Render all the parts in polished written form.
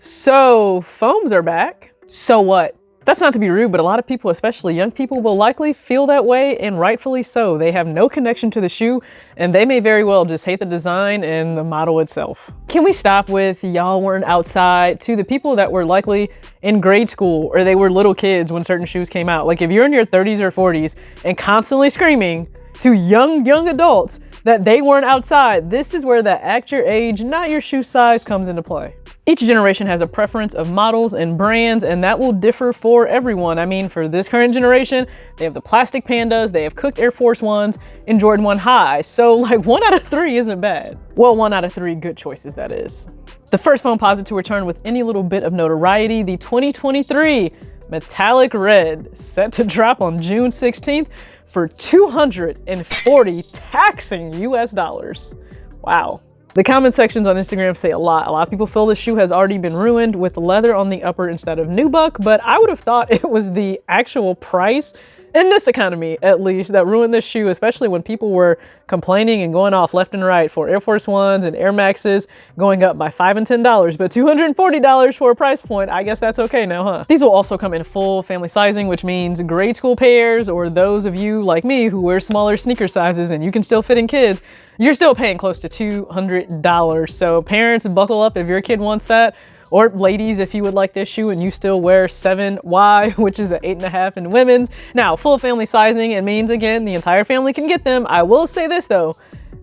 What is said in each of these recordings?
So foams are back. So what? That's not to be rude, but a lot of people, especially young people, will likely feel that way, and rightfully so. They have no connection to the shoe, and they may very well just hate the design and the model itself. Can we stop with y'all weren't outside to the people that were likely in grade school or they were little kids when certain shoes came out? Like if you're in your 30s or 40s and constantly screaming to young adults that they weren't outside, this is where the act your age, not your shoe size comes into play. Each generation has a preference of models and brands, and that will differ for everyone. I mean, for this current generation, they have the plastic pandas, they have cooked Air Force Ones, and Jordan 1 high. So like 1 out of 3 isn't bad. Well, 1 out of 3 good choices, that is. The first Foamposite to return with any little bit of notoriety, the 2023 Metallic Red, set to drop on June 16th for $240 taxing US dollars. Wow. The comment sections on Instagram say a lot. A lot of people feel the shoe has already been ruined with leather on the upper instead of nubuck, but I would have thought it was the actual price, in this economy at least, that ruined this shoe, especially when people were complaining and going off left and right for Air Force Ones and Air Maxes going up by $5 and $10, but $240 for a price point, I guess that's okay now, huh? These will also come in full family sizing, which means grade school pairs, or those of you like me who wear smaller sneaker sizes and you can still fit in kids, you're still paying close to $200. So parents, buckle up if your kid wants that. Or ladies, if you would like this shoe and you still wear 7Y, which is an 8.5 in women's. Now, full family sizing, it means, again, the entire family can get them. I will say this though,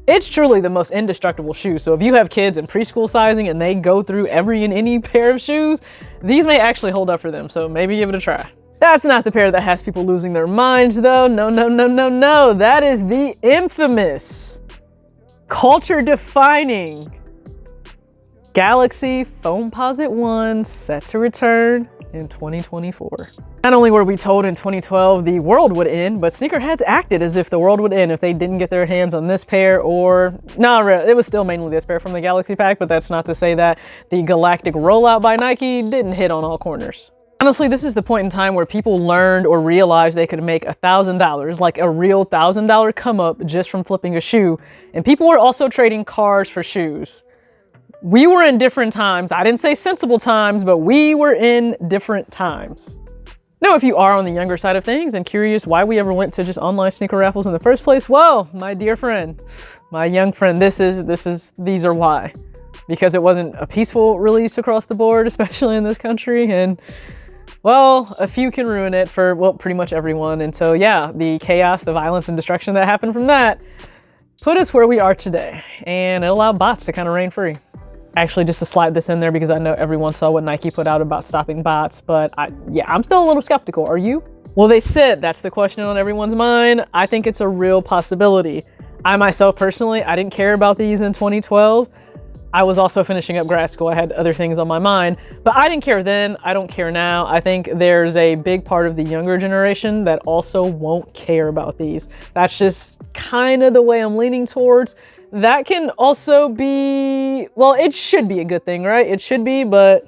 it's truly the most indestructible shoe. So if you have kids in preschool sizing and they go through every and any pair of shoes, these may actually hold up for them. So maybe give it a try. That's not the pair that has people losing their minds though. No. That is the infamous, culture-defining Galaxy Foamposite 1, set to return in 2024. Not only were we told in 2012 the world would end, but sneakerheads acted as if the world would end if they didn't get their hands on this pair, or it was still mainly this pair from the Galaxy pack, but that's not to say that the Galactic rollout by Nike didn't hit on all corners. Honestly, this is the point in time where people learned or realized they could make $1,000, like a real $1,000 come up just from flipping a shoe. And people were also trading cars for shoes. We were in different times. I didn't say sensible times, but we were in different times. Now, if you are on the younger side of things and curious why we ever went to just online sneaker raffles in the first place, well, my dear friend, my young friend, these are why. Because it wasn't a peaceful release across the board, especially in this country, and well, a few can ruin it for, well, pretty much everyone. And so yeah, the chaos, the violence and destruction that happened from that put us where we are today, and it allowed bots to kind of reign free. Actually, just to slide this in there because I know everyone saw what Nike put out about stopping bots, but I'm still a little skeptical. Are you? Well, they said that's the question on everyone's mind. I think it's a real possibility. I myself personally, I didn't care about these in 2012. I was also finishing up grad school. I had other things on my mind, but I didn't care then. I don't care now. I think there's a big part of the younger generation that also won't care about these. That's just kind of the way I'm leaning towards. That can also be, well, it should be a good thing, right? It should be, but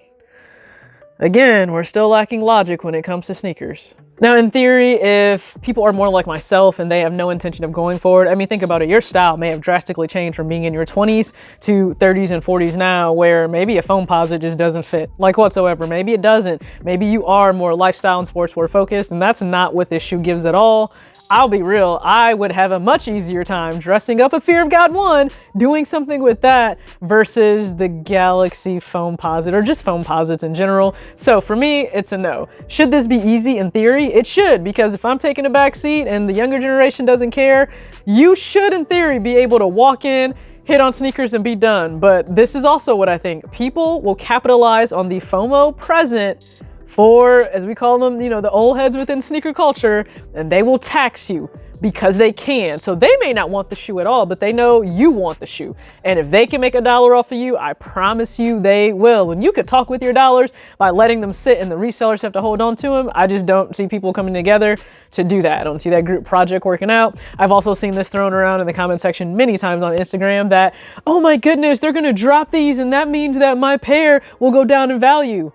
again, we're still lacking logic when it comes to sneakers. Now, in theory, if people are more like myself and they have no intention of going forward, I mean, think about it. Your style may have drastically changed from being in your 20s to 30s and 40s now, where maybe a Foamposite just doesn't fit, like whatsoever. Maybe it doesn't. Maybe you are more lifestyle and sportswear focused, and that's not what this shoe gives at all. I'll be real, I would have a much easier time dressing up a Fear of God 1, doing something with that versus the Galaxy Foamposite, or just Foamposites in general. So for me, it's a no. Should this be easy? In theory, it should, because if I'm taking a back seat and the younger generation doesn't care, you should, in theory, be able to walk in, hit on sneakers and be done. But this is also what I think. People will capitalize on the FOMO present for, as we call them, the old heads within sneaker culture, and they will tax you because they can. So they may not want the shoe at all, but they know you want the shoe. And if they can make $1 off of you, I promise you they will. And you could talk with your dollars by letting them sit and the resellers have to hold on to them. I just don't see people coming together to do that. I don't see that group project working out. I've also seen this thrown around in the comment section many times on Instagram that, oh my goodness, they're gonna drop these and that means that my pair will go down in value.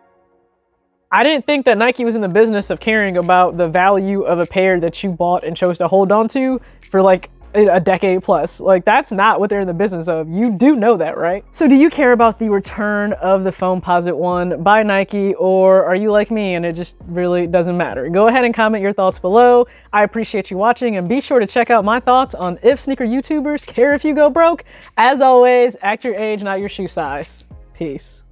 I didn't think that Nike was in the business of caring about the value of a pair that you bought and chose to hold on to for like a decade plus. Like, that's not what they're in the business of. You do know that, right? So do you care about the return of the Foamposite one by Nike, or are you like me and it just really doesn't matter? Go ahead and comment your thoughts below. I appreciate you watching, and be sure to check out my thoughts on if sneaker YouTubers care if you go broke. As always, act your age, not your shoe size. Peace.